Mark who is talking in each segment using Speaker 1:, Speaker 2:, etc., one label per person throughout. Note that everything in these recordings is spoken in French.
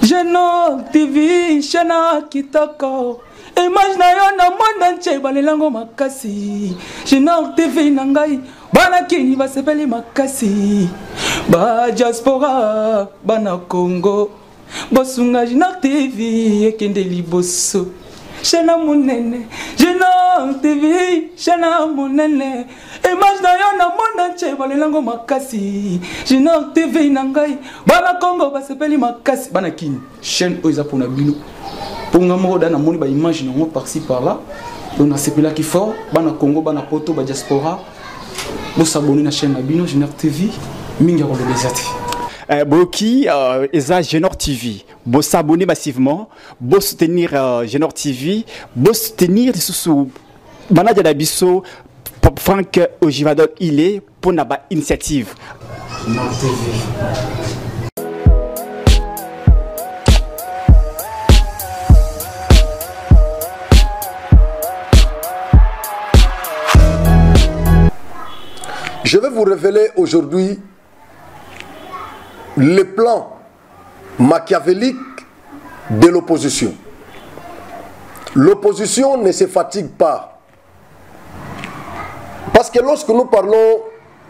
Speaker 1: Geno TV, Shana Kitoko. Imagine yo na monde entier balelango makasi. Geno TV nangai, bana kini basepeli makasi. Ba diaspora, bana Congo. Bosunga Geno TV, ekende liboso. Shana munene, Geno TV, Shana munene. Imagine yo na monde entier balelango makasi. Geno TV nangai, bana Congo basepeli makasi. Bana kini, chaîne oiza pour na bino. Pour nga moko dana moni ba image nango par-ci par-là. On a sepela qui fort, bana Congo, bana poto, ba diaspora. Bo s'abonner na chaîne na bino Genor TV, mingi ko lezati.
Speaker 2: Boki eza Genor TV. Bo s'abonner massivement, bo soutenir Genor TV, bo soutenir sous bana de biso Franck Ojivadol il est pour na ba initiative.
Speaker 1: Genor TV.
Speaker 3: Je vais vous révéler aujourd'hui le plan machiavélique de l'opposition. L'opposition ne se fatigue pas. Parce que lorsque nous parlons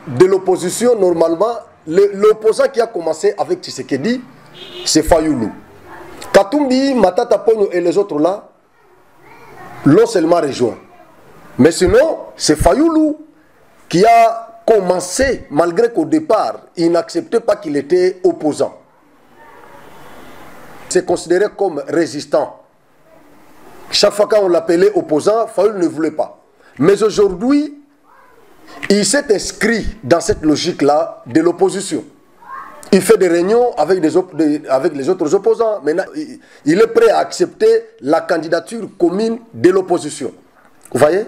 Speaker 3: de l'opposition, normalement, l'opposant qui a commencé avec Tshisekedi, c'est Fayoulou. Katumbi, Matata Ponyo et les autres là, l'ont seulement rejoint. Mais sinon, c'est Fayoulou qui a commencé, malgré qu'au départ, il n'acceptait pas qu'il était opposant. C'est considéré comme résistant. Chaque fois qu'on l'appelait opposant, Fayoulou ne voulait pas. Mais aujourd'hui, il s'est inscrit dans cette logique-là de l'opposition. Il fait des réunions avec les autres opposants. Maintenant, il est prêt à accepter la candidature commune de l'opposition. Vous voyez?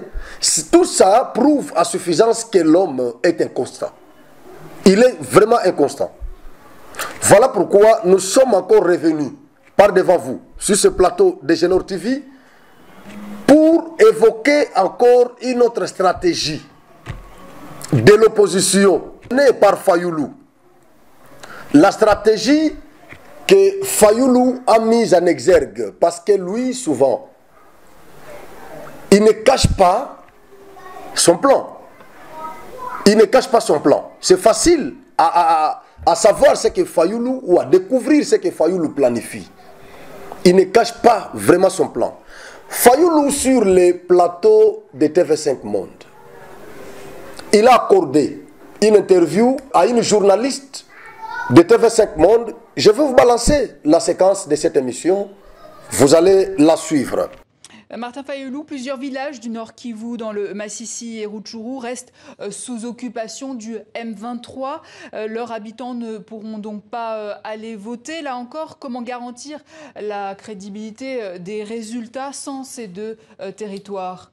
Speaker 3: Tout ça prouve à suffisance que l'homme est inconstant. Il est vraiment inconstant. Voilà pourquoi nous sommes encore revenus par devant vous sur ce plateau de Genor TV pour évoquer encore une autre stratégie de l'opposition née par Fayoulou. La stratégie que Fayoulou a mise en exergue parce que lui, souvent, il ne cache pas son plan. Il ne cache pas son plan. C'est facile à savoir ce que Fayoulou ou à découvrir ce que Fayoulou planifie. Il ne cache pas vraiment son plan. Fayoulou sur les plateaux de TV5 Monde, il a accordé une interview à une journaliste de TV5 Monde. Je vais vous balancer la séquence de cette émission. Vous allez la suivre.
Speaker 4: Martin Fayoulou, plusieurs villages du Nord Kivu dans le Massissi et Rutshuru restent sous occupation du M23. Leurs habitants ne pourront donc pas aller voter. Là encore, comment garantir la crédibilité des résultats sans ces deux territoires?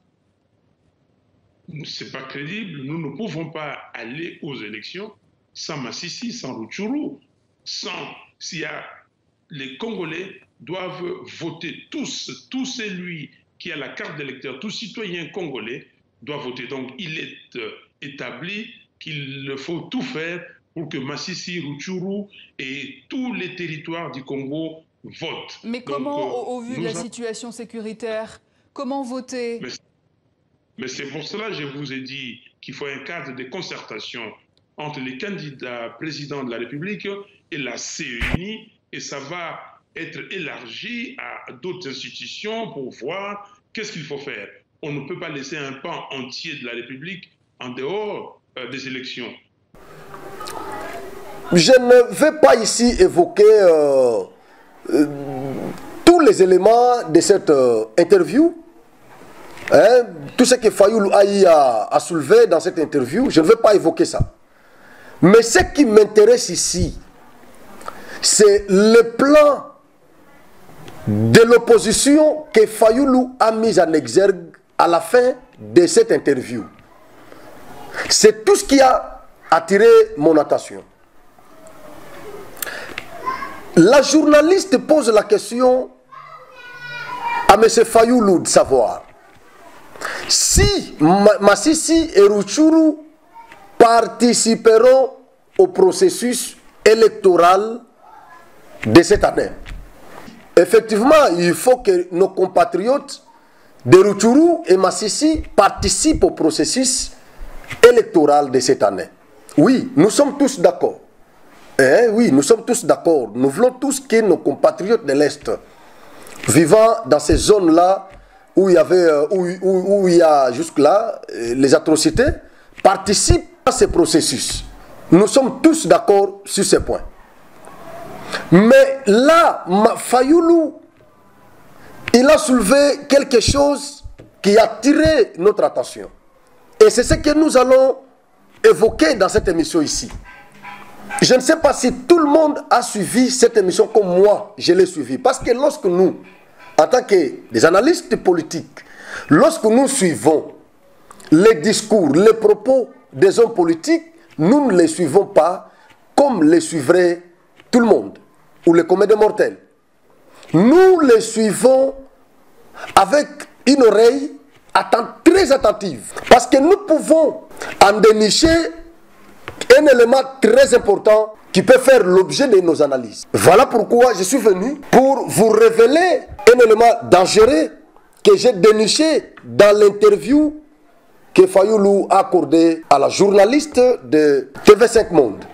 Speaker 5: C'est pas crédible. Nous ne pouvons pas aller aux élections sans Massissi, sans Rutshuru, s'il y a les Congolais doivent voter tous celui qui a la carte d'électeur, tout citoyen congolais doit voter. Donc il est établi qu'il faut tout faire pour que Massissi, Rutshuru et tous les territoires du Congo votent.
Speaker 4: Mais comment, au vu de la situation sécuritaire, comment voter?
Speaker 5: Mais c'est pour cela que je vous ai dit qu'il faut un cadre de concertation entre les candidats présidents de la République et la CENI, et ça va être élargi à d'autres institutions pour voir qu'est-ce qu'il faut faire. On ne peut pas laisser un pan entier de la République en dehors des élections.
Speaker 3: Je ne vais pas ici évoquer tous les éléments de cette interview. Tout ce que Fayoulou a soulevé dans cette interview, je ne vais pas évoquer ça. Mais ce qui m'intéresse ici, c'est le plan de l'opposition que Fayoulou a mis en exergue à la fin de cette interview. C'est tout ce qui a attiré mon attention. La journaliste pose la question à M. Fayoulou de savoir si Massissi et Rutshuru participeront au processus électoral de cette année. effectivement, il faut que nos compatriotes de Rutshuru et Masisi participent au processus électoral de cette année. Oui, nous sommes tous d'accord. Oui, nous sommes tous d'accord. Nous voulons tous que nos compatriotes de l'Est, vivant dans ces zones-là où il y avait, où il y a jusque-là les atrocités, participent à ce processus. Nous sommes tous d'accord sur ces points. Mais là, Fayulu, il a soulevé quelque chose qui a attiré notre attention. Et c'est ce que nous allons évoquer dans cette émission ici. Je ne sais pas si tout le monde a suivi cette émission comme moi, je l'ai suivi. Parce que lorsque nous, en tant que des analystes politiques, lorsque nous suivons les discours, les propos des hommes politiques, nous ne les suivons pas comme les suivrait tout le monde, ou les communs des mortels. Nous les suivons avec une oreille très attentive. Parce que nous pouvons en dénicher un élément très important qui peut faire l'objet de nos analyses. Voilà pourquoi je suis venu pour vous révéler un élément dangereux que j'ai déniché dans l'interview que Fayulu a accordé à la journaliste de TV5 Monde.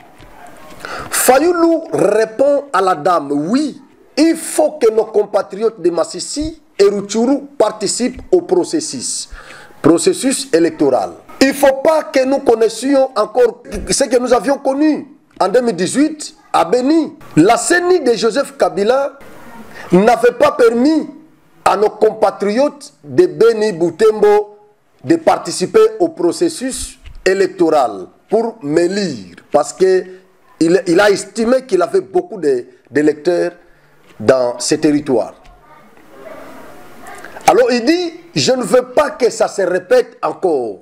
Speaker 3: Fayulu répond à la dame, oui, il faut que nos compatriotes de Masisi et Rutshuru participent au processus électoral. Il ne faut pas que nous connaissions encore ce que nous avions connu en 2018 à Beni. La CENI de Joseph Kabila n'avait pas permis à nos compatriotes de Beni Butembo de participer au processus électoral pour m'élire parce qu'il a estimé qu'il avait beaucoup d'électeurs dans ces territoires. Alors il dit, je ne veux pas que ça se répète encore.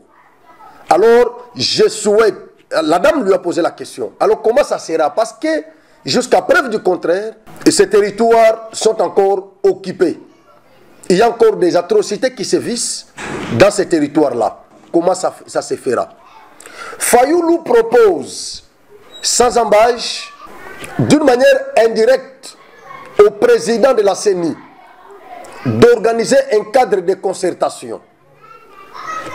Speaker 3: Alors je souhaite, la dame lui a posé la question, alors comment ça sera? Parce que jusqu'à preuve du contraire, ces territoires sont encore occupés. Il y a encore des atrocités qui se vissent dans ces territoires-là. Comment ça se fera? Fayulu propose, sans embâche, d'une manière indirecte, au président de la CENI, d'organiser un cadre de concertation.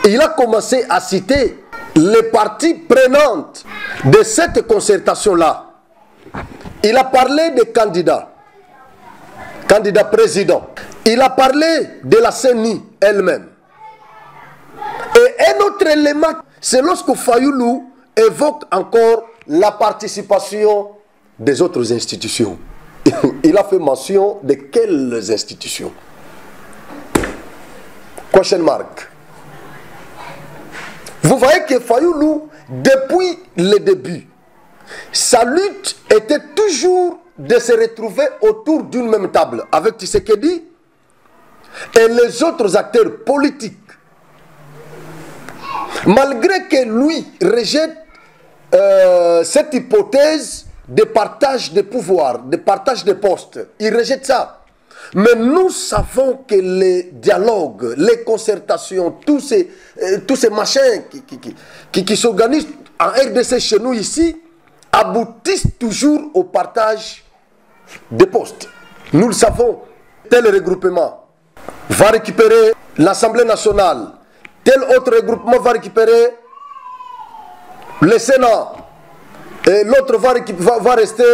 Speaker 3: Il a commencé à citer les parties prenantes de cette concertation-là. Il a parlé des candidats présidents. Il a parlé de la CENI elle-même. Et un autre élément, c'est lorsque Fayulu évoque encore la participation des autres institutions. Il a fait mention de quelles institutions? Question mark. Vous voyez que Fayulu, depuis le début, sa lutte était toujours de se retrouver autour d'une même table avec Tshisekedi et les autres acteurs politiques. Malgré que lui rejette cette hypothèse de partage de pouvoir, de partage de postes, il rejette ça. Mais nous savons que les dialogues, les concertations, tous ces machins qui s'organisent en RDC chez nous ici, aboutissent toujours au partage des postes. Nous le savons. Tel regroupement va récupérer l'Assemblée nationale. Tel autre regroupement va récupérer le Sénat. Et l'autre va rester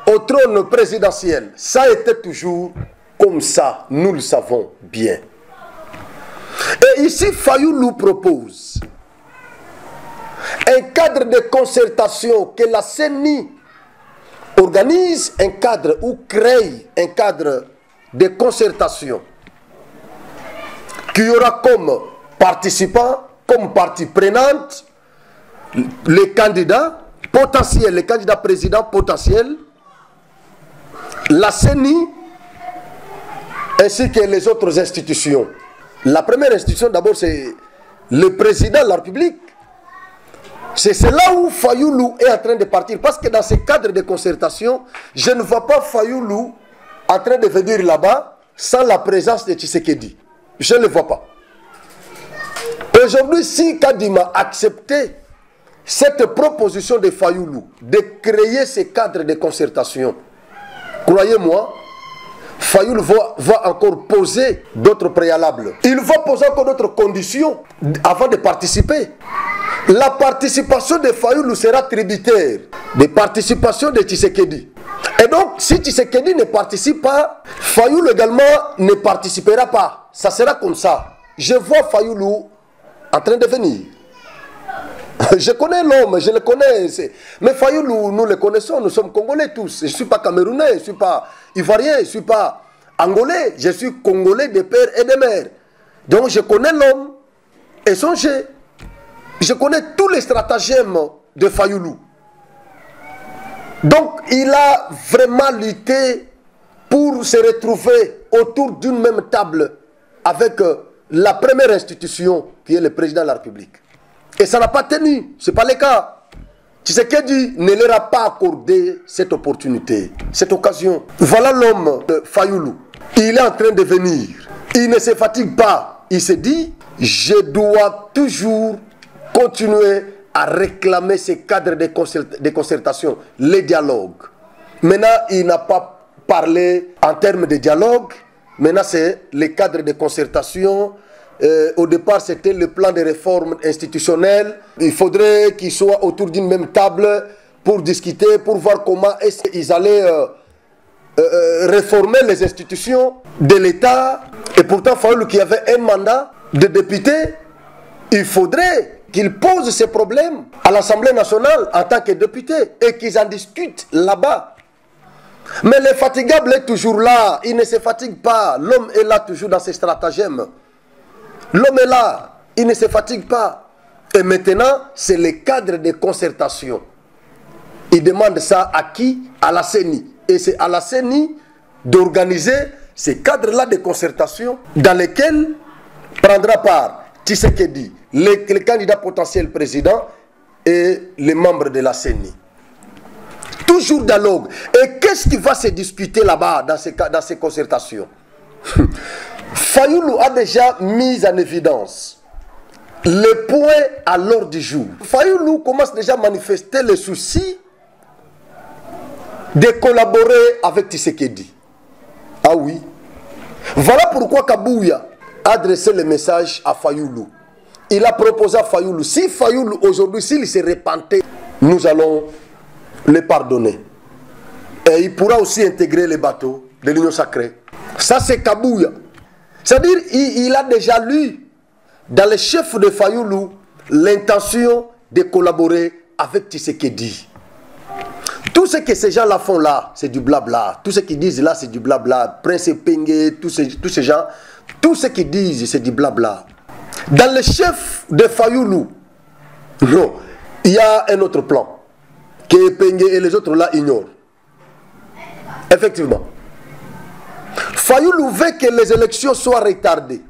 Speaker 3: au trône présidentiel. Ça a été toujours comme ça, nous le savons bien. Et ici, Fayulu propose un cadre de concertation que la CENI organise, un cadre ou crée un cadre de concertation qui aura comme participants, comme partie prenante, les candidats potentiels, les candidats présidents potentiels, la CENI ainsi que les autres institutions. La première institution d'abord c'est le président de la République. C'est là où Fayulu est en train de partir. Parce que dans ce cadre de concertation, je ne vois pas Fayulu en train de venir là-bas sans la présence de Tshisekedi. Je ne le vois pas. Aujourd'hui, si Kadima a accepté cette proposition de Fayulu de créer ce cadre de concertation, croyez-moi, Fayoulou va encore poser d'autres préalables. Il va poser encore d'autres conditions avant de participer. La participation de Fayoulou sera tributaire des participations de Tshisekedi. Et donc, si Tshisekedi ne participe pas, Fayoulou également ne participera pas. Ça sera comme ça. Je vois Fayoulou en train de venir. Je connais l'homme, je le connais. Mais Fayoulou, nous le connaissons, nous sommes Congolais tous. Je ne suis pas Camerounais, je ne suis pas Ivoirien, je ne suis pas Angolais. Je suis Congolais de père et de mère. Donc je connais l'homme et son jeu. Je connais tous les stratagèmes de Fayoulou. Donc il a vraiment lutté pour se retrouver autour d'une même table avec la première institution qui est le président de la République. Et ça n'a pas tenu, ce n'est pas le cas. Tshisekedi ne leur a pas accordé cette opportunité, cette occasion. Voilà l'homme de Fayoulou. Il est en train de venir. Il ne se fatigue pas. Il se dit, je dois toujours continuer à réclamer ces cadres de concertation, les dialogues. Maintenant, il n'a pas parlé en termes de dialogue. Maintenant, c'est les cadres de concertation. Au départ, c'était le plan de réforme institutionnelle. Il faudrait qu'ils soient autour d'une même table pour discuter, pour voir comment est-ce qu'ils allaient réformer les institutions de l'État. Et pourtant, Fayoulou, qui avait un mandat de député, il faudrait qu'il pose ces problèmes à l'Assemblée nationale en tant que député et qu'ils en discutent là-bas. Mais l'infatigable est toujours là. Il ne se fatigue pas. L'homme est là toujours dans ses stratagèmes. L'homme est là, il ne se fatigue pas. Et maintenant, c'est le cadre de concertation. Il demande ça à qui? À la CENI. Et c'est à la CENI d'organiser ces cadres-là de concertation dans lesquels prendra part Tshisekedi, le candidat potentiel président et les membres de la CENI. Toujours dialogue. Et qu'est-ce qui va se discuter là-bas dans ces concertations? Fayoulou a déjà mis en évidence les points à l'ordre du jour. Fayoulou commence déjà à manifester le souci de collaborer avec Tshisekedi. Ah oui. Voilà pourquoi Kabouya a adressé le message à Fayoulou. Il a proposé à Fayoulou, si Fayoulou aujourd'hui, s'il se repentait, nous allons le pardonner. Et il pourra aussi intégrer les bateaux de l'Union sacrée. Ça, c'est Kabouya. C'est-à-dire, il a déjà lu dans les chefs de Fayoulou l'intention de collaborer avec Tshisekedi. Tout ce que ces gens-là font là, c'est du blabla. Tout ce qu'ils disent là, c'est du blabla. Prince Penge, tous ces gens, tout ce qu'ils disent, c'est du blabla. Dans les chefs de Fayoulou, non, il y a un autre plan que Penge et les autres là ignorent. Effectivement. Fayoulou veut que les élections soient retardées,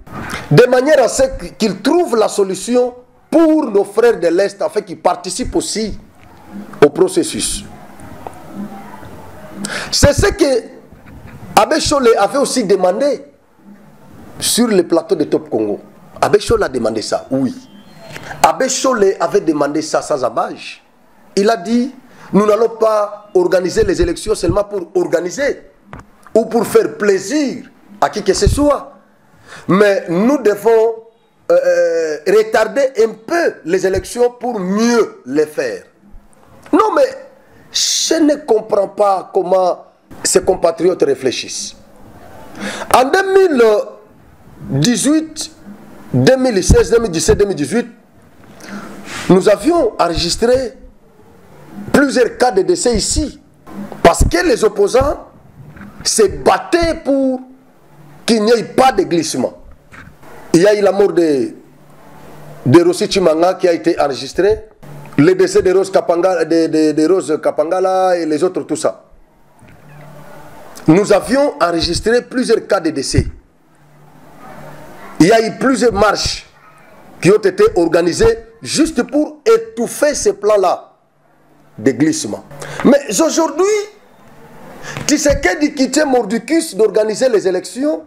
Speaker 3: de manière à ce qu'ils trouvent la solution pour nos frères de l'Est, afin qu'ils participent aussi au processus. C'est ce que Abbé Cholé avait aussi demandé sur le plateau de Top Congo. Abbé Cholé a demandé ça, oui. Abbé Cholé avait demandé ça sans ambages. Il a dit, nous n'allons pas organiser les élections seulement pour organiser ou pour faire plaisir à qui que ce soit. Mais nous devons retarder un peu les élections pour mieux les faire. Non, mais je ne comprends pas comment ces compatriotes réfléchissent. En 2018, 2016, 2017, 2018, nous avions enregistré plusieurs cas de décès ici. Parce que les opposants se battaient pour qu'il n'y ait pas de glissement. Il y a eu la mort de Rossi Chimanga qui a été enregistré. Le décès de Rose Kapangala et les autres, tout ça. Nous avions enregistré plusieurs cas de décès. Il y a eu plusieurs marches qui ont été organisées juste pour étouffer ce plan-là de glissement. Mais aujourd'hui, Tshisekedi qui tient mordicus d'organiser les élections,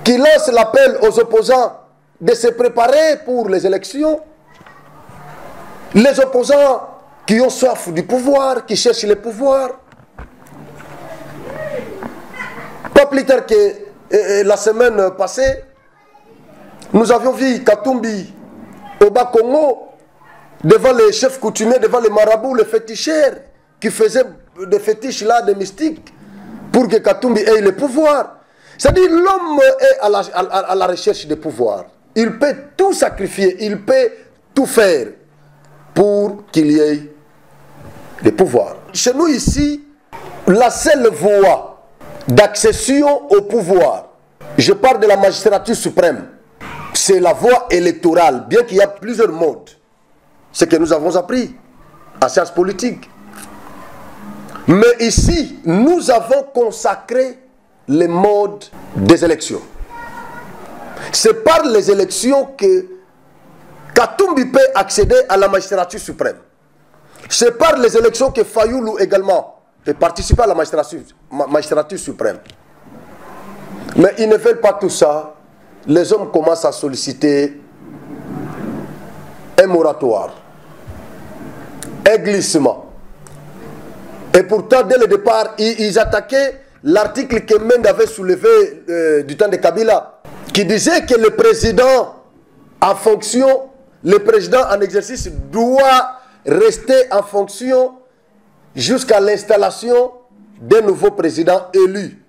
Speaker 3: qui lance l'appel aux opposants de se préparer pour les élections, les opposants qui ont soif du pouvoir, qui cherchent le pouvoir. plus tard que la semaine passée, nous avions vu Katumbi au Bas-Congo, devant les chefs coutumiers, devant les marabouts, les féticheurs, qui faisaient des fétiches là, des mystiques, pour que Katumbi ait le pouvoir. C'est-à-dire l'homme est à la recherche de pouvoir. Il peut tout sacrifier, il peut tout faire pour qu'il y ait des pouvoirs. Chez nous ici, la seule voie d'accession au pouvoir, je parle de la magistrature suprême, c'est la voie électorale, bien qu'il y a plusieurs modes. Ce que nous avons appris en sciences politiques. Mais ici, nous avons consacré les modes des élections. C'est par les élections que Katumbi peut accéder à la magistrature suprême. C'est par les élections que Fayoulou également peut participer à la magistrature suprême. Mais ils ne veulent pas tout ça. Les hommes commencent à solliciter un moratoire, un glissement. Et pourtant, dès le départ, ils attaquaient l'article que Mende avait soulevé du temps de Kabila, qui disait que le président en fonction, le président en exercice doit rester en fonction jusqu'à l'installation d'un nouveau président élu.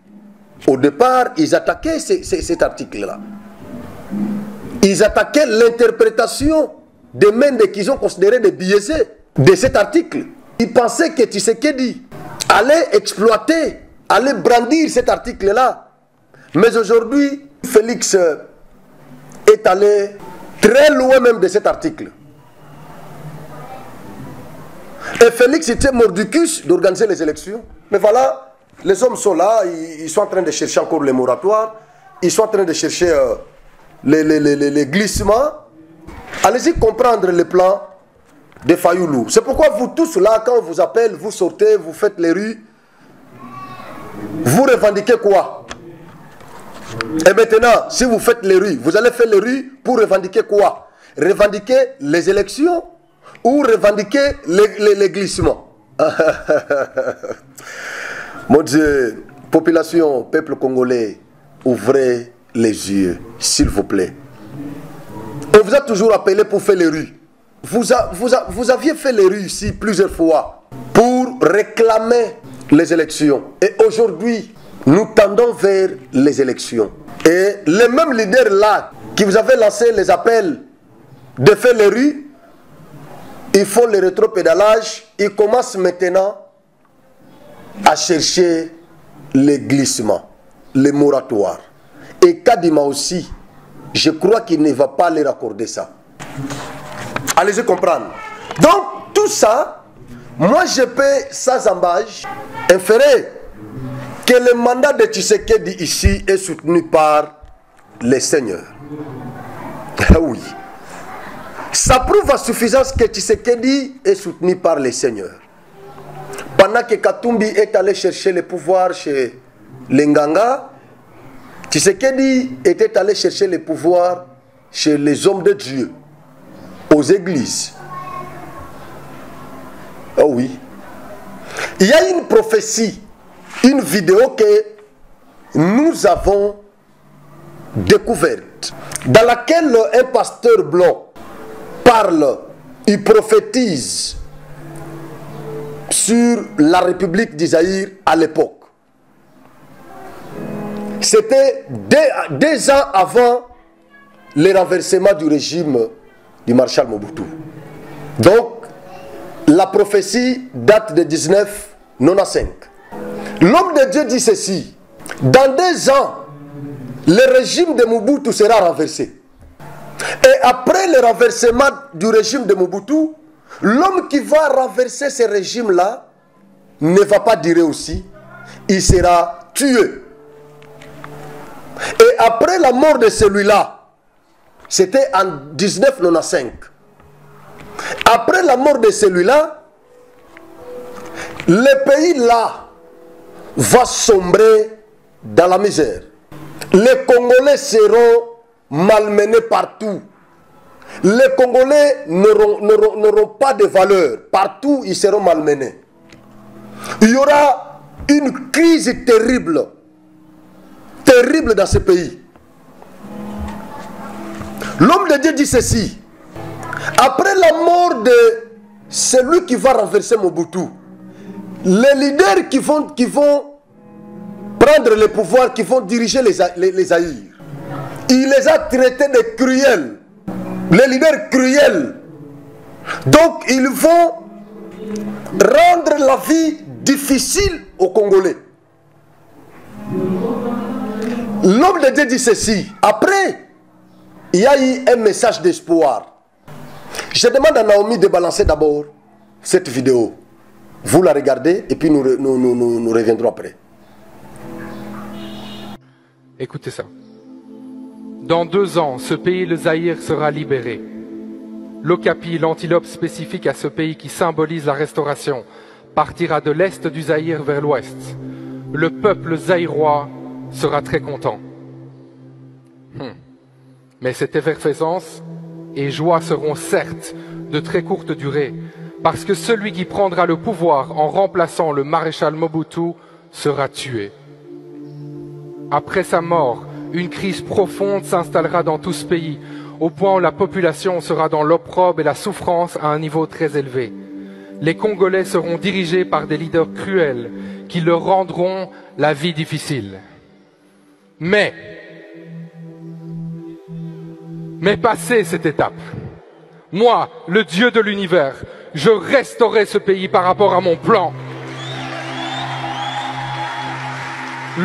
Speaker 3: Au départ, ils attaquaient cet article-là. Ils attaquaient l'interprétation de Mende qu'ils ont considéré de biaisé de cet article. Ils pensaient que Tshisekedi allait exploiter, allait brandir cet article-là. Mais aujourd'hui, Félix est allé très loin même de cet article. Et Félix était mordicus d'organiser les élections. Mais voilà, les hommes sont là, ils sont en train de chercher encore les moratoires, ils sont en train de chercher les glissements. Allez-y comprendre le plan de Fayoulou. C'est pourquoi vous tous là, quand on vous appelle, vous sortez, vous faites les rues, vous revendiquez quoi? Et maintenant, si vous faites les rues, vous allez faire les rues pour revendiquer quoi? Revendiquer les élections ou revendiquer les glissements? Mon Dieu, population, peuple congolais, ouvrez les yeux, s'il vous plaît. On vous a toujours appelé pour faire les rues. Vous aviez fait les rues ici plusieurs fois pour réclamer les élections. Et aujourd'hui, nous tendons vers les élections. Et les mêmes leaders là, qui vous avaient lancé les appels de faire les rues, ils font le rétropédalage, ils commencent maintenant à chercher les glissements, les moratoires. Et Kadima aussi, je crois qu'il ne va pas leur accorder ça. Allez-y comprendre. Donc, tout ça, moi je peux, sans embâche, inférer que le mandat de Tshisekedi ici est soutenu par les seigneurs. Oui. Ça prouve à suffisance que Tshisekedi est soutenu par les seigneurs. Pendant que Katumbi est allé chercher le pouvoir chez les Nganga, Tshisekedi était allé chercher le pouvoir chez les hommes de Dieu, aux églises. Oh oui. Il y a une prophétie, une vidéo que nous avons découverte, dans laquelle un pasteur blanc parle, il prophétise sur la République d'Isaïr à l'époque. C'était 2 ans avant le renversement du régime du maréchal Mobutu. Donc, la prophétie date de 1995. L'homme de Dieu dit ceci: dans 2 ans, le régime de Mobutu sera renversé. Et après le renversement du régime de Mobutu, l'homme qui va renverser ce régime-là ne va pas durer aussi, il sera tué. Et après la mort de celui-là, c'était en 1995. Après la mort de celui-là, le pays-là va sombrer dans la misère. Les Congolais seront malmenés partout. Les Congolais n'auront pas de valeur. Partout, ils seront malmenés. Il y aura une crise terrible terrible dans ce pays. L'homme de Dieu dit ceci. Après la mort de celui qui va renverser Mobutu, les leaders qui vont prendre le pouvoir, qui vont diriger les Zaïre, il les a traités de cruels. Les leaders cruels. Donc ils vont rendre la vie difficile aux Congolais. L'homme de Dieu dit ceci. Après, il y a eu un message d'espoir. Je demande à Naomi de balancer d'abord cette vidéo. Vous la regardez et puis nous reviendrons après.
Speaker 6: Écoutez ça. Dans 2 ans, ce pays, le Zaïre, sera libéré. L'Okapi, l'antilope spécifique à ce pays qui symbolise la restauration, partira de l'est du Zaïre vers l'ouest. Le peuple zaïrois sera très content. Mais cette effervescence et joie seront certes de très courte durée, parce que celui qui prendra le pouvoir en remplaçant le maréchal Mobutu sera tué. Après sa mort, une crise profonde s'installera dans tout ce pays, au point où la population sera dans l'opprobre et la souffrance à un niveau très élevé. Les Congolais seront dirigés par des leaders cruels qui leur rendront la vie difficile. Mais passé cette étape, moi, le Dieu de l'univers, je restaurerai ce pays par rapport à mon plan.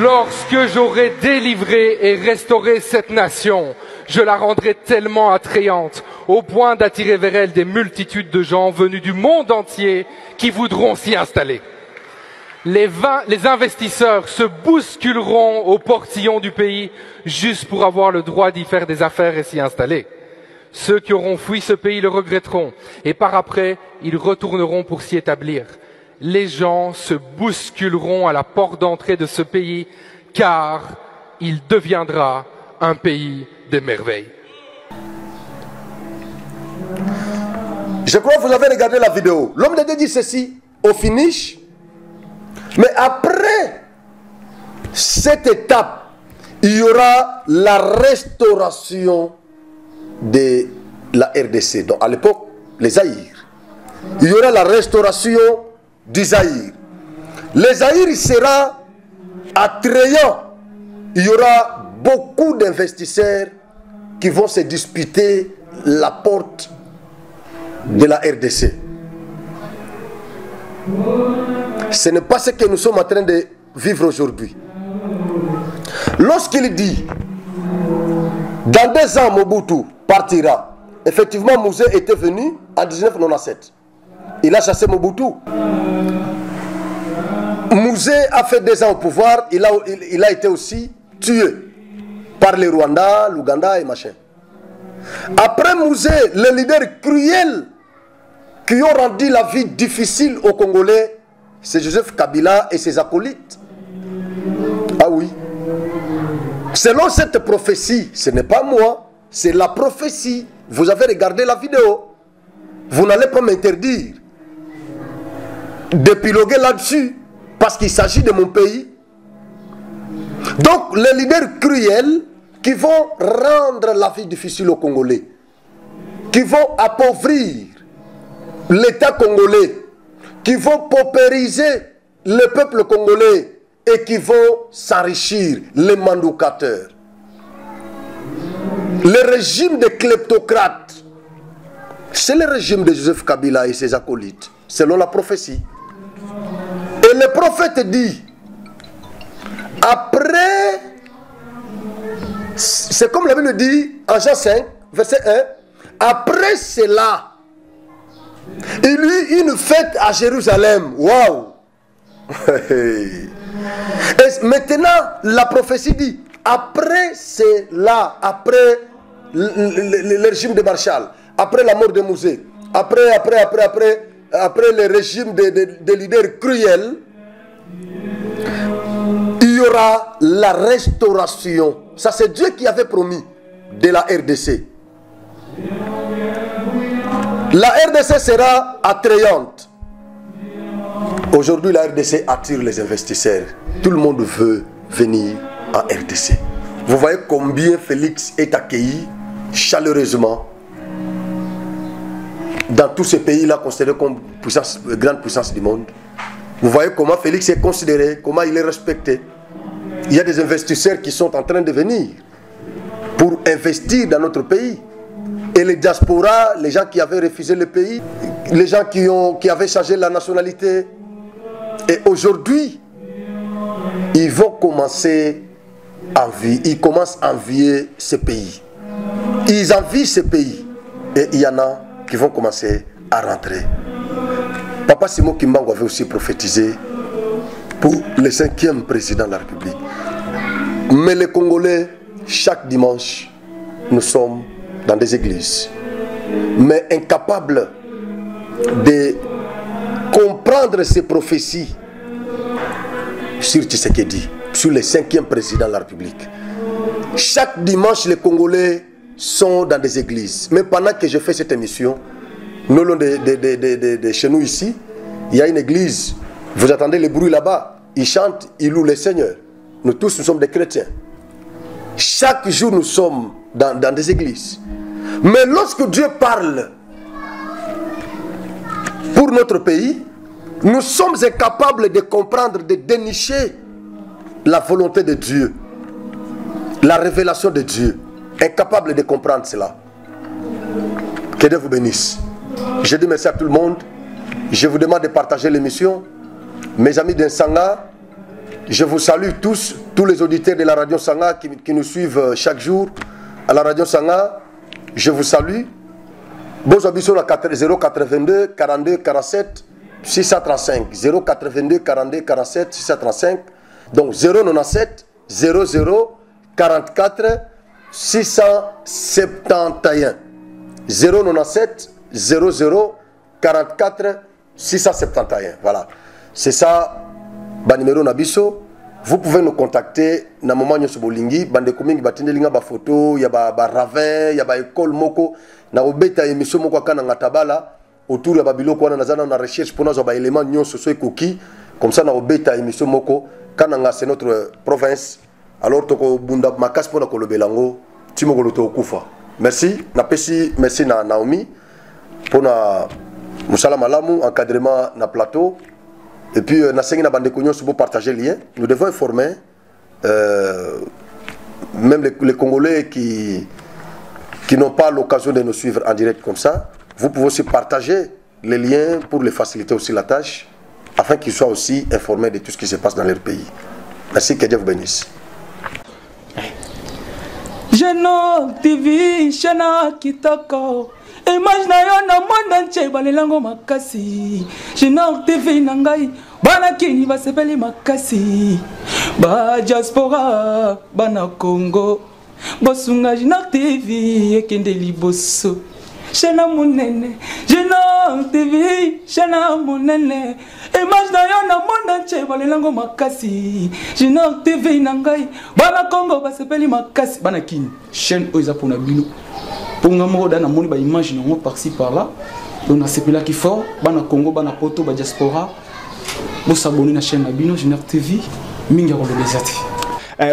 Speaker 6: Lorsque j'aurai délivré et restauré cette nation, je la rendrai tellement attrayante, au point d'attirer vers elle des multitudes de gens venus du monde entier qui voudront s'y installer. Les investisseurs se bousculeront au portillon du pays juste pour avoir le droit d'y faire des affaires et s'y installer. Ceux qui auront fui ce pays le regretteront et par après, ils retourneront pour s'y établir. Les gens se bousculeront à la porte d'entrée de ce pays car il deviendra un pays des merveilles.
Speaker 3: Je crois que vous avez regardé la vidéo. L'homme de Dieu dit ceci au finish. Mais après cette étape, il y aura la restauration de la RDC. Donc à l'époque, les Zaïre. Il y aura la restauration du Zaïre. Le Zaïre sera attrayant. Il y aura beaucoup d'investisseurs qui vont se disputer la porte de la RDC. Ce n'est pas ce que nous sommes en train de vivre aujourd'hui. Lorsqu'il dit, dans 2 ans, Mobutu partira. Effectivement, Mouzé était venu en 1997. Il a chassé Mobutu. Mouzé a fait 2 ans au pouvoir. Il a été aussi tué par les Rwandais, l'Ouganda et machin. Après Mouzé, les leaders cruels qui ont rendu la vie difficile aux Congolais, c'est Joseph Kabila et ses acolytes. Ah oui. Selon cette prophétie, ce n'est pas moi, c'est la prophétie. Vous avez regardé la vidéo. Vous n'allez pas m'interdire d'épiloguer là-dessus, parce qu'il s'agit de mon pays. Donc, les leaders cruels qui vont rendre la vie difficile aux Congolais, qui vont appauvrir l'État congolais, qui vont paupériser le peuple congolais et qui vont s'enrichir, les mandoukateurs. Le régime des kleptocrates, c'est le régime de Joseph Kabila et ses acolytes, selon la prophétie. Et le prophète dit, après, c'est comme la Bible dit en Jean 5, verset 1, après cela, il y eut une fête à Jérusalem. Waouh! Et maintenant, la prophétie dit, après cela, après le régime de Marshall, après la mort de Mouzé, après le régime des leaders cruels, il y aura la restauration. Ça, c'est Dieu qui avait promis de la RDC. La RDC sera attrayante. Aujourd'hui, la RDC attire les investisseurs. Tout le monde veut venir en RDC. Vous voyez combien Félix est accueilli chaleureusement dans tous ces pays-là considérés comme grande puissance du monde. Vous voyez comment Félix est considéré, comment il est respecté. Il y a des investisseurs qui sont en train de venir pour investir dans notre pays. Et les diasporas, les gens qui avaient refusé le pays, les gens qui avaient changé la nationalité, et aujourd'hui, ils vont commencer à envier, ils commencent à envier ce pays. Ils envient ce pays. Et il y en a qui vont commencer à rentrer. Papa Simon Kimbangu avait aussi prophétisé pour le 5e président de la République. Mais les Congolais, chaque dimanche, nous sommes dans des églises, mais incapables de comprendre ces prophéties sur Tshisekedi, sur le 5e président de la République. Chaque dimanche, les Congolais sont dans des églises. Mais pendant que je fais cette émission, nous long de chez nous ici, il y a une église. Vous entendez le bruit là-bas. Ils chantent, ils louent le Seigneur. Nous tous, nous sommes des chrétiens. Chaque jour, nous sommes dans des églises. Mais lorsque Dieu parle pour notre pays, nous sommes incapables de comprendre, de dénicher la volonté de Dieu, la révélation de Dieu. Incapables de comprendre cela. Que Dieu vous bénisse. Je dis merci à tout le monde. Je vous demande de partager l'émission. Mes amis d'Insanga, je vous salue tous les auditeurs de la radio Sanga qui nous suivent chaque jour à la radio Sanga. Je vous salue. Bonjour à 082 42 47 635. 082 42 47 635. Donc 097 00 44 671. 097 00 44 671. Voilà. C'est ça, le numéro Nabiso. Vous pouvez nous contacter na moment nyoso bolingi bande komingi batindelinga ba photo ya ba ravin ya ba école moko na obeta émission moko kana ngatabala autour ya ba biloko wana nazana na recherche pour nous ba élément nyoso so ekoki comme ça na obeta émission moko kana nga c'est notre province alors toko bunda makas pona kolobelango timokolo to kufa. Merci na pesi merci na Naomi pona musala malamu encadrement na plateau. Et puis, nous avons partager le lien. Nous devons informer même les Congolais qui n'ont pas l'occasion de nous suivre en direct comme ça. Vous pouvez aussi partager les liens pour les faciliter aussi la tâche, afin qu'ils soient aussi informés de tout ce qui se passe dans leur pays. Merci, que Dieu vous bénisse.
Speaker 1: Genok TV, Shana Kitoko. Image na yo na monde entier balelango makasi. Genok TV nangai bana kini basepeli makasi. Ba diaspora bana Congo. Bosunga Genok TV ekende liboso. Shana munene, Genok TV, shana munene. Image na yo na monde entier balelango makasi. Genok TV nangai bana Congo basepeli makasi. Bana kini chaîne oza pona bino. Pour nous, dans mon image par-ci par-là, on a ces qui fort, bana Congo, bana Poto, bana diaspora, vous s'abonnez à la chaîne Abino Genok TV, minga rolobezati.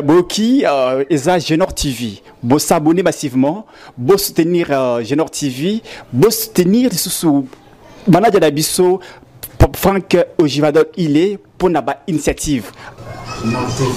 Speaker 2: Boki, eza Genok TV, vous s'abonnez massivement, vous soutenir Genok TV, vous soutenir sous Manadia Dabiso, Franck Ojivadol, il est pour une initiative.
Speaker 1: Genok TV.